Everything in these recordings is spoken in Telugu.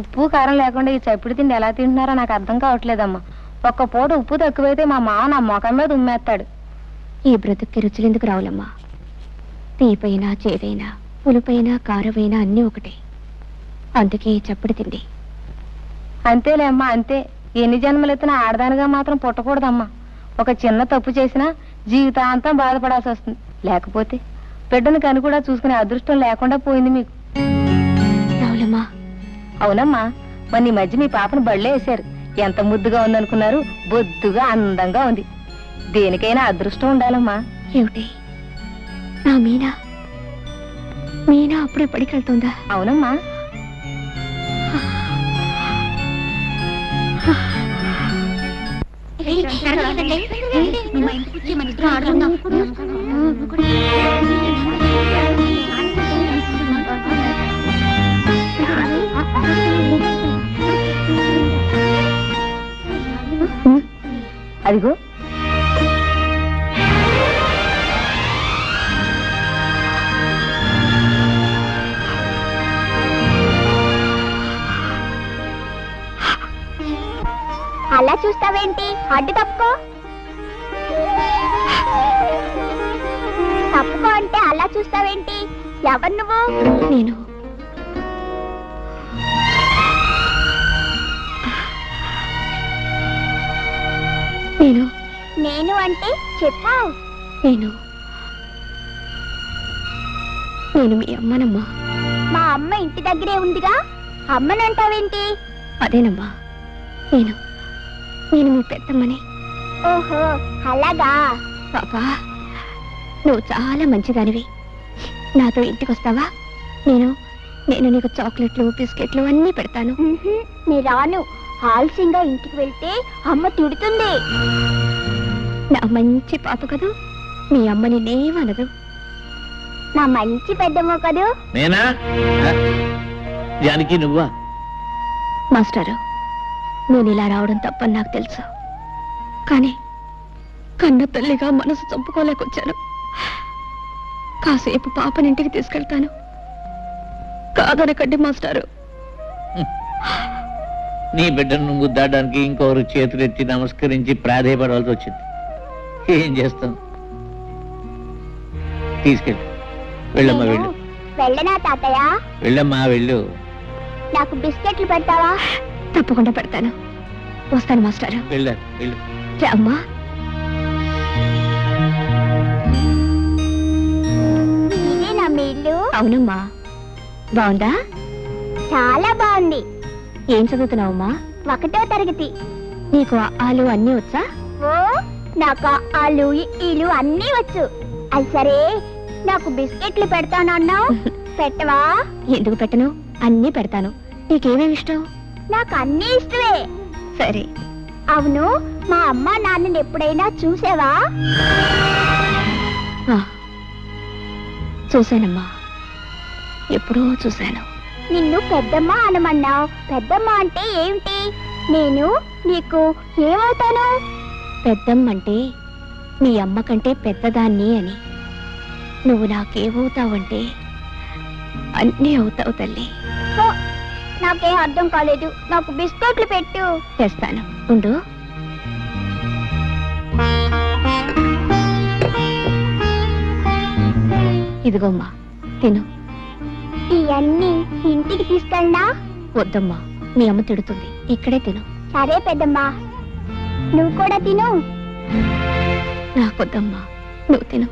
ఉప్పు కారం లేకుండా ఈ చప్పుడు తిండి ఎలా తింటున్నారో నాకు అర్థం కావట్లేదమ్మా. ఒక్క పూట ఉప్పు తక్కువైతే మా మామ నా మొఖం మీద ఉమ్మేస్తాడు. ఈ బ్రతుక్కి రుచులెందుకు రావులమ్మా? తీపైనా చేదైనా పులుపైనా కారమైనా అన్నీ ఒకటే. అందుకే ఈ చప్పుడు తిండి. అంతేలే అమ్మా, అంతే. ఎన్ని జన్మలెత్తినా ఆడదానిగా మాత్రం పుట్టకూడదమ్మా. ఒక చిన్న తప్పు చేసినా జీవితాంతం బాధపడాల్సి వస్తుంది. లేకపోతే బిడ్డను కని కూడా చూసుకునే అదృష్టం లేకుండా పోయింది మీకు. రావులమ్మా. అవునమ్మా, మన ఈ మధ్య మీ పాపను బళ్ళే వేశారు. ఎంత ముద్దుగా ఉందనుకున్నారు? బొద్దుగా అందంగా ఉంది. దేనికైనా అదృష్టం ఉండాలమ్మా. ఏమిటి నా మీనా? మీనా అప్పుడే పడికెళ్తుందా? అవునమ్మా. అదిగో అలా చూస్తావేంటి? అడ్డు తప్పుకో. తప్పుకో అంటే అలా చూస్తావేంటి? ఎవరు నువ్వు? నేను నేను నేను అంటే చెప్పావు. నేను నేను మీ అమ్మనమ్మా. మా అమ్మ ఇంటి దగ్గరే ఉందిగా, అమ్మనంటావేంటి? అదేనమ్మా, నేను నేను మీ పెద్దమ్మని. ఓహో అలాగా. పాపా, నువ్వు చాలా మంచిదానివి. నాతో ఇంటికి వస్తావా? నేను నేను నీకు చాక్లెట్లు బిస్కెట్లు అన్నీ పెడతాను. నీ రాను. ఆలస్యంగా ఇంటికి వెళ్తే అమ్మ తిడుతుంది. నా మంచి పాప కదూ, మీ అమ్మ నిన్నేమనదు. నా మంచి పెద్దమ్మ కదూ. నేనా? జానకి నువ్వా? మాస్టారు, నేను ఇలా రావడం తప్పని నాకు తెలుసు. కానీ కన్న తల్లిగా మనసు చంపుకోలేకొచ్చాను. కాసేపు పాపనింటికి తీసుకెళ్తాను. కాదనకండి మాస్టారు. నీ బిడ్డను ముద్దాడడానికి ఇంకొకరు చేతులెత్తి నమస్కరించి ప్రాధేయపడాల్సి వచ్చింది. ఏం చేస్తాం? తీసుకెళ్ళి వెళ్ళమ్మా, వెళ్ళు. వెళ్ళనా తాతయ్య? వెళ్ళమ్మా, వెళ్ళు. నాకు బిస్కెట్లు పెడతావా? తప్పకుండా పెడతాను. వస్తాను మాస్టారు. వెళ్ళు, వెళ్ళు. అమ్మా, ఇదేనా మీ ఇల్లు? అవునమ్మా. బాగుందా? చాలా బాగుంది. ఏం చదువుతున్నావమ్మా? 1వ తరగతి. నీకు ఆలు అన్నీ వచ్చా? ఓ, నాకు ఆలు ఈలు అన్నీ వచ్చు. అది సరే, నాకు బిస్కెట్లు పెడతానన్నావు, పెట్టవా? ఎందుకు పెట్టను? అన్నీ పెడతాను. నీకేమేమి ఇష్టం? నాకు అన్నీ ఇష్టమే. సరే. అవును, మా అమ్మ నాన్నని ఎప్పుడైనా చూసావా? చూశానమ్మా, ఎప్పుడో చూశాను. నిన్ను పెద్దమ్మ అనమన్నావు. పెద్దమ్మ అంటే ఏమిటి? నేను నీకు ఏమవుతాను? పెద్దమ్మంటే మీ అమ్మ కంటే పెద్దదాన్ని అని. నువ్వు నాకేమవుతావంటే అన్నీ అవుతావు తల్లి. నాకేం అర్థం కాలేదు. నాకు బిస్కెట్లు పెట్టు. తెస్తాను, ఉండు. ఇదిగోమ్మా, తిను. ఇవన్నీ ఇంటికి తీసుకెళ్ళనా? వద్దమ్మా, మీ అమ్మ తిడుతుంది. ఇక్కడే తిను. సరే పెద్దమ్మా, నువ్వు కూడా తిను. నాకొద్దమ్మా, నువ్వు తిను.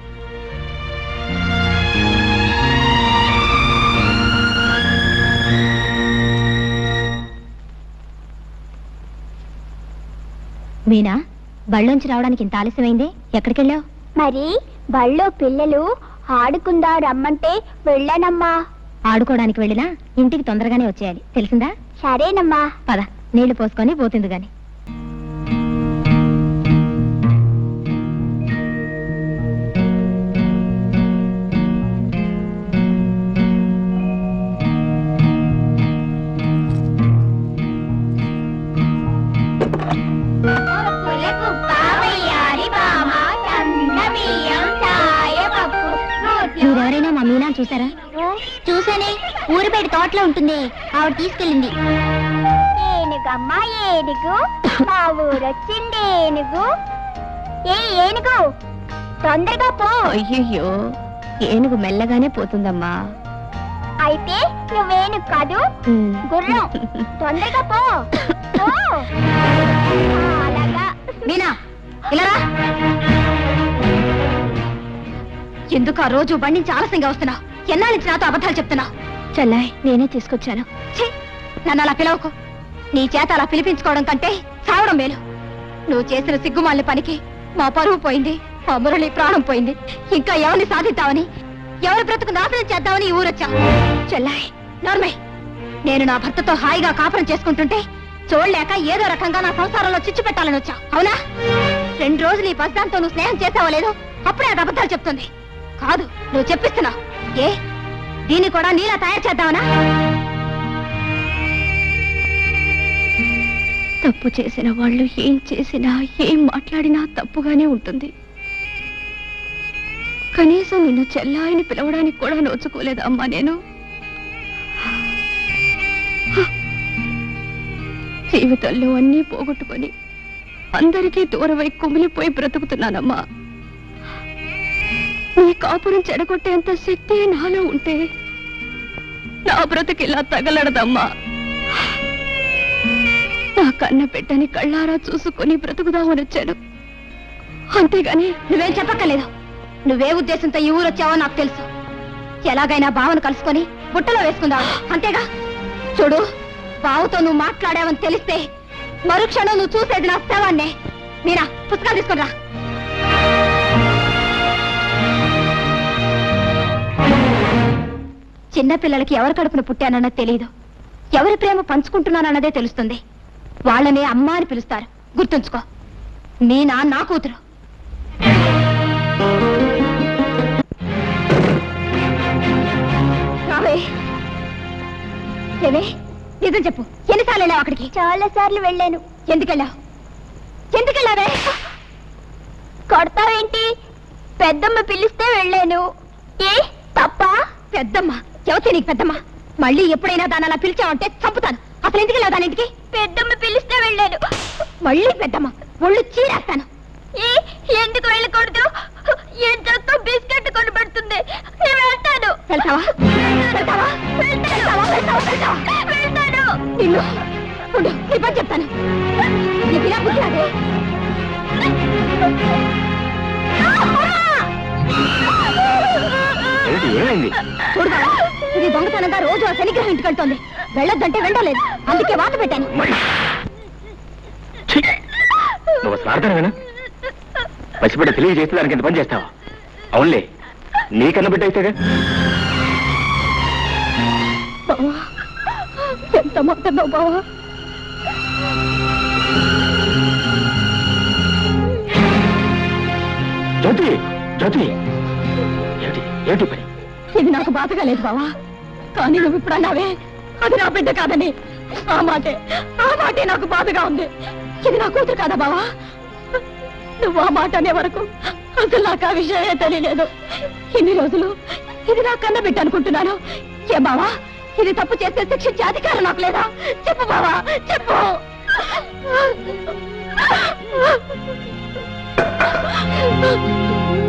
మీనా, బళ్ళోంచి రావడానికి ఇంత ఆలస్యమైంది. ఎక్కడికెళ్ళావు? మరి బళ్ళో పిల్లలు ఆడుకుందా రమ్మంటే వెళ్ళానమ్మా. ఆడుకోవడానికి వెళ్ళినా ఇంటికి తొందరగానే వచ్చేయాలి, తెలిసిందా? సరేనమ్మా. పద, నీళ్లు పోసుకొని పోతుంది గాని. మీరెవరైనా మా మీనా చూసారా? చూసానే, ఊరి బయట తోటలో ఉంటుంది, ఆవిడ తీసుకెళ్ళింది. ఏనుగమ్మా ఏనుగు, మా ఊరొచ్చింది ఏనుగు. ఏనుగు తొందరగా పో. అయ్యయ్యో, ఏనుగు మెల్లగానే పోతుందమ్మా. అయితే నువ్వేను కాదు, గుర్రం. తొందరగా పో. అలాగా. మీనా ఇలా రా. ఎందుకు ఆ రోజు బండి నుంచి ఆలస్యంగా వస్తున్నావు? ఎన్నాళ్ళ నుంచి నాతో అబద్ధాలు చెప్తున్నావు? చెల్లాయ్, నేనే తీసుకొచ్చాను. నన్ను అలా పిలవకు. నీ చేత అలా పిలిపించుకోవడం కంటే చావడం మేలు. నువ్వు చేసిన సిగ్గుమాలిన పనికి మా పరువు పోయింది, మా మురళి ప్రాణం పోయింది. ఇంకా ఎవరిని సాధిద్దామని, ఎవరి బ్రతుకు నాశనం చేద్దామని ఈ ఊరొచ్చా. చెల్లాయ్ నార్మై, నేను నా భర్తతో హాయిగా కాపురం చేసుకుంటుంటే చూడలేక ఏదో రకంగా నా సంసారంలో చిచ్చు పెట్టాలని వచ్చా, అవునా? 2 రోజులు ఈ బస్దాంతో నువ్వు స్నేహం చేసావో లేదో అప్పుడే అది అబద్ధాలు చెప్తుంది. కాదు, నువ్వు చెప్పిస్తున్నావు. ఏ దీన్ని కూడా నీలా తయారు చేద్దామనా? తప్పు చేసిన వాళ్ళు ఏం చేసినా, ఏం మాట్లాడినా తప్పుగానే ఉంటుంది. కనీసం నిన్ను చెల్లాయిని పిలవడానికి కూడా నోచుకోలేదమ్మా నేను. జీవితంలో అన్నీ పోగొట్టుకొని అందరికీ దూరమై కుమిలిపోయి బ్రతుకుతున్నానమ్మా. నీ కాపురం చెడగొట్టేంత శక్తి నాలో ఉంటే నా బ్రతుకిలా తగలడదమ్మా. నా కన్న బిడ్డని కళ్ళారా చూసుకొని బ్రతుకుదామని వచ్చాను, అంతేగాని నువ్వేం చెప్పక్కర్లేదు. నువ్వే ఉద్దేశంతో ఈ ఊరొచ్చావో నాకు తెలుసు. ఎలాగైనా బావను కలుసుకొని బుట్టలో వేసుకుందావు, అంతేగా? చూడు, బావుతో నువ్వు మాట్లాడావని తెలిస్తే మరుక్షణం నువ్వు చూసేది నా శవాన్నే. మీరా, పుస్తకాలు తీసుకురా. చిన్నపిల్లలకి ఎవరి కడుపున పుట్టానన్నది తెలియదు, ఎవరి ప్రేమ పంచుకుంటున్నానన్నదే తెలుస్తుంది. వాళ్ళనే అమ్మ అని పిలుస్తారు, గుర్తుంచుకో. మీనా నా కూతురు. ఏమే, నిజం చెప్పు, ఎన్నిసార్లు వెళ్ళావు అక్కడికి? చాలా సార్లు వెళ్ళాను. ఎందుకెళ్ళావు? ఎందుకెళ్ళావే? కొడతావేంటి? పెద్దమ్మ పిలిస్తే వెళ్ళాను. ఏ తప్ప? పెద్దమ్మ ఎవతే నీకు పెద్దమ్మ? మళ్ళీ ఎప్పుడైనా దాని అలా పిలిచావంటే చంపుతాను. అసలు ఎందుకెళ్ళావు దాని ఇంటికి? పెద్దమ్మ పిలిస్తే వెళ్ళాను. మళ్ళీ పెద్దమ్మ ఒళ్ళు చీరేస్తాను. ఎందుకు వెళ్ళకూడదు? ఎంతో బిస్కెట్ కొనబడుతుంది, నేను వెళ్తాను. వెళ్తావా? వెళ్తావా? వెళ్తాను. నిన్ను ఉండు, నీ పని చెప్తాను. నీ పిల్ల బుద్ధి రాదే. చూడగా ఇది దొంగతనంగా రోజు ఆ శనిగ్రహం ఇంటికి వెళ్తోంది. వెళ్ళొద్దంటే వెళ్ళలేదు, అందుకే వాత పెట్టాను. నువ్వు స్వార్థమేనా? పసిబిడ్డ తెలియజేస్తే దానికి ఎంత పని చేస్తావా? అవునులే, నీకన్నా బిడ్డ అయితేగా. బావా, ఎంత మాట్లాడినావు బావా? జ్యోతి, జ్యోతి, ఏమిటి ఏమిటి పని? ఇది నాకు బాధగా లేదు బావా, కానీ నువ్వు ఇప్పుడు అన్నావే అది నా బిడ్డ కాదని. ఆ మాటే నాకు బాధగా ఉంది. ఇది నా కూతురు కాదా బావా? నువ్వు ఆ మాట అనే వరకు అసలు నాకు ఆ విషయమే తెలియలేదు. ఇన్ని రోజులు ఇది నా కన్న బిడ్డ అనుకుంటున్నాను. ఏ బావా, ఇది తప్పు చేస్తే శిక్షించే అధికారం నాకు లేదా? చెప్పు బావా, చెప్పు.